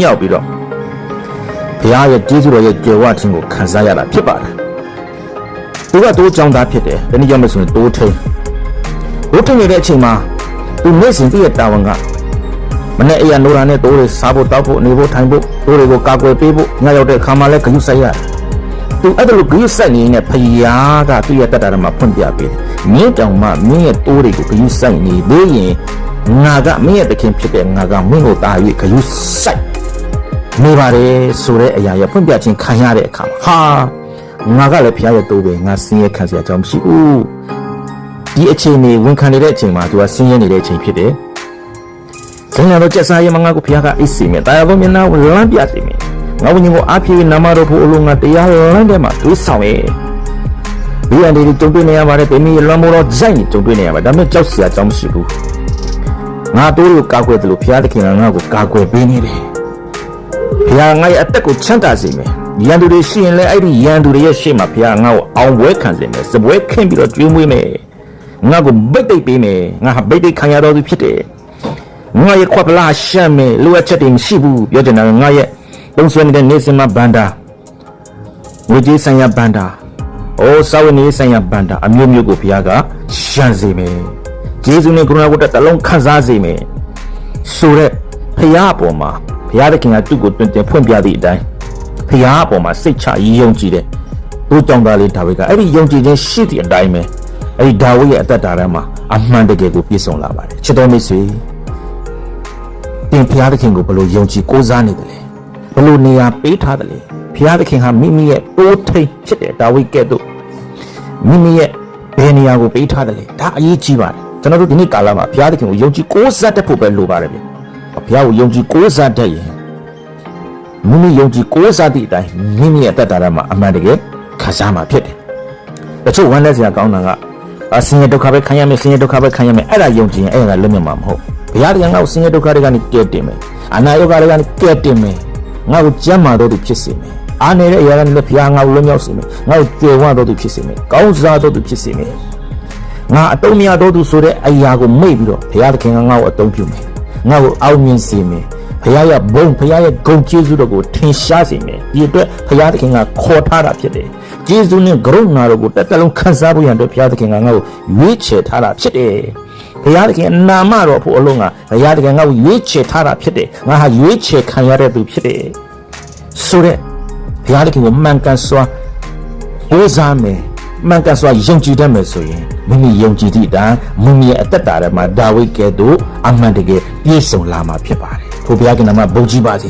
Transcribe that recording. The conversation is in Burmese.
မြောက်ပြီးတော့ဘုရားရဲ့ကျေးဇူးတော်ရဲ့ကြွယ်ဝခြင်းကိုခံစားရတာဖြစ်ပါတယ်သူကတိုးကြောင်းသားဖြစ်တယ်ဒီနေ့ကြောင့်မဆိုရင်တိုးထိန်နေတဲ့အချိန်မှာသူနေ့စဉ်သူ့ရဲ့တာဝန်ကမနေ့အရာနိုရာနဲ့တိုးတွေစားဖို့တောက်ဖို့နေဖို့ထိုင်ဖို့တိုးတွေကိုကာကွယ်ပေးဖို့ညရောက်တဲ့အခါမှာလည်းဂရုစိုက်ရတယ်သူအဲ့ဒါလိုဂရုစိုက်နေတဲ့ဘုရားကသူ့ရဲ့တတ်တာမှာဖွင့်ပြပေးတယ်မင်းတောင်မှမင်းရဲ့တိုးတွေကိုဂရုစိုက်နေသေးရင်ငါကမင်းရဲ့သခင်ဖြစ်တဲ့ငါကမင်းကိုတာ၍ဂရုစိုက်နေပါတယ်ဆိုတဲ့အရာရဖွင့်ပြခြင်းခံရတဲ့အခါဟာငါကလည်းဘုရားရဲ့တိုးပဲငါဆင်းရဲခံစရာအကြောင်းမရှိဘူးဒီအချိန်နေဝန်ခံနေတဲ့အချိန်မှာသူကဆင်းရဲနေတဲ့အချိန်ဖြစ်တယ်ဆင်းရဲတော့ကျက်စားရမငါကိုဘုရားကအိတ်စီမယ်တရားတော်မျက်နှာကိုလမ်းပြစီမယ်ငါဝိညာဉ်ကိုအားဖြည့်နာမတော်ဖို့အလုံးငါတရားလမ်းထဲမှာတွေးဆောင်ရဲ့ဒီအန်ဒီကြုံတွေ့နေရပါတယ်တမီးလွန်မိုးတော့ဇိုက်နေကြုံတွေ့နေရပါဒါပေမဲ့ကြောက်စရာအကြောင်းမရှိဘူးငါတိုးကိုကာကွယ်တယ်လို့ဘုရားသခင်ကငါ့ကိုကာကွယ်ပေးနေတယ်ဘုရားငါရဲ့အသက်ကိုချမ်းသာစေမယ်ရန်သူတွေရှိရင်လည်းအဲ့ဒီရန်သူတွေရဲ့ရှေ့မှာဘုရားငါ့ကိုအောင်ပွဲခံစေမယ်စပွဲခင်းပြီးတော့ကျွေးမွေးမယ်ငါ့ကိုဗိတ်သိပ်ပေးမယ်ငါဟာဗိတ်သိပ်ခံရတော်သူဖြစ်တယ်ငါရဲ့ခွက်ပလားရှမ်းမယ်လိုအပ်ချက်တွေမရှိဘူးပြောချင်တာငါရဲ့သုံးဆွဲနေတဲ့နေစင်မှာဘန္တာငွေကြေးဆိုင်ရာဘန္တာစာဝတ်နေဆိုင်ရာဘန္တာအမျိုးမျိုးကိုဘုရားကရှမ်းစေမယ်ဂျေဇုနဲ့ကရုဏာကိုတလုံးခံစားစေမယ်ဆိုတဲ့ဘုရားအပေါ်မှာဘုရားသခင်ကသူ့ကိုတွင်တင်ဖွင့်ပြသည့်အတိုင်းဘုရားအပေါ်မှာစိတ်ချယုံကြည်တဲ့သူ့ကြောင့်သားလေးဒါဝိဒ်ကအဲ့ဒီယုံကြည်ခြင်းရှိတဲ့အတိုင်းပဲအဲ့ဒီဒါဝိဒ်ရဲ့အသက်တာထဲမှာအမှန်တကယ်ကိုပြည့်စုံလာပါတယ်ချစ်တော်မိတ်ဆွေတင်ဘုရားသခင်ကိုဘယ်လိုယုံကြည်ကိုးစားနေတယ်လဲဘယ်လိုနေရာပေးထားတယ်လဲဘုရားသခင်ဟာမိမိရဲ့တိုးထိန်ဖြစ်တဲ့ဒါဝိဒ်ကဲ့သို့မိမိရဲ့ဘယ်နေရာကိုပေးထားတယ်လဲဒါအရေးကြီးပါတယ်ကျွန်တော်တို့ဒီနေ့ကာလမှာဘုရားသခင်ကိုယုံကြည်ကိုးစားတတ်ဖို့ပဲလိုပါတယ်ဗျဘုရားကိုယုံကြည်ကိုးစားတတ်ရင်မိမိယုံကြည်ကိုးစားသည့်အတိုင်းမိမိရဲ့အသက်တာထဲမှာအမှန်တကယ်ခံစားမှာဖြစ်တယ်တချို့ဝမ်းလက်စရာကောင်းတာကဆင်းရဲဒုက္ခပဲခံရမယ်ဆင်းရဲဒုက္ခပဲခံရမယ်အဲ့ဒါယုံကြည်ရင်အဲ့ဒါလွတ်မြောက်မှာမဟုတ်ဘုရားတရားငါ့ကိုဆင်းရဲဒုက္ခတွေကနေကယ်တင်မယ်အနာရောဂါတွေကနေကယ်တင်မယ်ငါ့ကိုကျမ်းမာတော်သူဖြစ်စေမယ်အားနေတဲ့အရာကနေလည်းဘုရားငါ့ကိုလွတ်မြောက်စေမယ်ငါ့ကိုကြွယ်ဝတော်သူဖြစ်စေမယ်ကောင်းစားတော်သူဖြစ်စေမယ်ငါအတုံးမြတ်တော်သူဆိုတဲ့အရာကိုမိတ်ပြီးတော့ဘုရားသခင်ကငါ့ကိုအသုံးပြုမယ်ငါ့ကိုအောက်မြင်စေမယ်ဘုရားရဲ့ဘုံဘုရားရဲ့ဂုဏ်ကျေးဇူးတော်ကိုထင်ရှားစေမယ်ဒီအတွက်ဘုရားသခင်ကခေါ်ထားတာဖြစ်တယ်ကျေးဇူးနဲ့ဂရုဏာတော်ကိုတစ်သက်လုံးခံစားဖို့ရန်အတွက်ဘုရားသခင်ကငါ့ကိုရွေးချယ်ထားတာဖြစ်တယ်ဘုရားသခင်နာမတော်ဖို့အလုံးကဘုရားသခင်ငါ့ကိုရွေးချယ်ထားတာဖြစ်တယ်ငါဟာရွေးချယ်ခံရတဲ့သူဖြစ်တယ်ဆိုတဲ့ဘုရားသခင်ကိုမှန်ကန်စွာကိုးစားမယ်မှန်ကန်စွာယုံကြည်တတ်မယ်ဆိုရင်မိမိယုံကြည်သည့်အတိုင်းမိမိရဲ့အသက်တာထဲမှာဒါဝိဒ်ကဲ့သို့အမှန်တကယ်ပြည့်စုံလာမှာဖြစ်ပါတယ်ထိုဘုရားကနာမဘုန်းကြီးပါစေ